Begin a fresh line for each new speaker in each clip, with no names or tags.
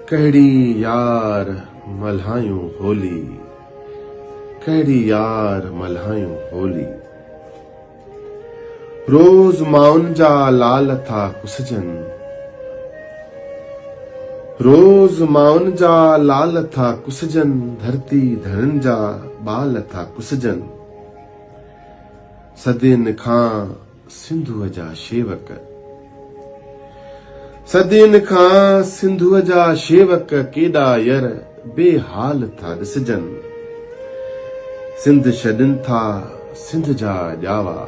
कहिड़ी यार मल्हायूं होली, कहिड़ी यार मल्हायूं होली। रोज़ माउनि जा लाल था कुसजनि, रोज़ माउनि जा लाल था कुसजनि, धरती धरनि जा बाल था कुसजनि। सदियुनि खां सिंधुअ जा शेवक, सदियुनि खां सिंधुअ जा शेवक, केॾा यर बेहाल था ॾिसजनि। सिंध छॾनि था सिंध जा ॼावा,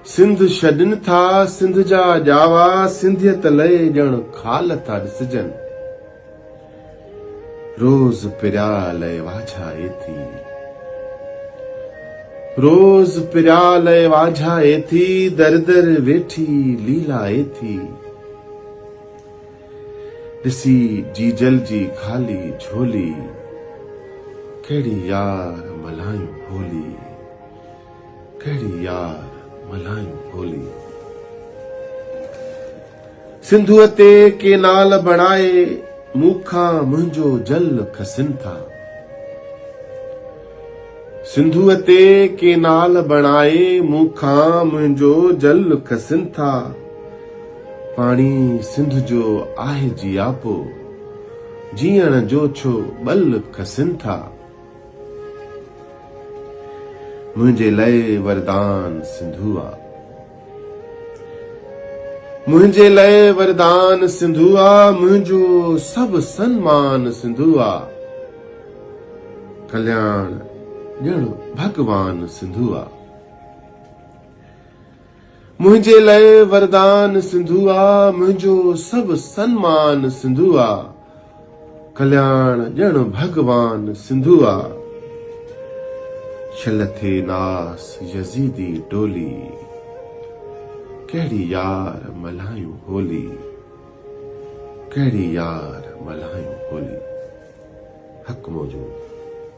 सिंध छॾनि था सिंध जा ॼावा, सिंधियत लए ॼण खाल था ॾिसजनि। रोज़ पिरिया लए वाझा एथी, रोज़ पिरिया लए वाझा एथी, दर दर वेठी लीला एथी। ॾिसी जीजल जी खाली झोली, कहिड़ी यार मल्हायूं होली, कहिड़ी यार मल्हायूं होली। सिंधुअ ते केनाल बणाए, मूंखां मुंहिंजो जल खसिन था। सिंधुअ ते केनाल बणाए, मूंखां मुंहिंजो जल खसिन था। पाणी सिंध जो आहे जियापो, जीअण जो छो ॿल खसिन था। मुंहिंजे लाइ वरदान सिंधुआ, मुंहिंजे लाइ वरदान सिंधुआ, मुंहिंजो सभु सन्मान सिंधुआ। कल्याण ॼण भगवान सिंधुआ, मुंहिंजे लाइ वरदान सिंधुआ, मुंहिंजो सभु सन्मान सिंधुआ। कल्याण ॼण भगवान सिंधुआ। छल थे नास यज़ीदी टोली, कहिड़ी यार मल्हायूं होली, कहिड़ी यार मल्हायूं होली। हक़ मौजूद।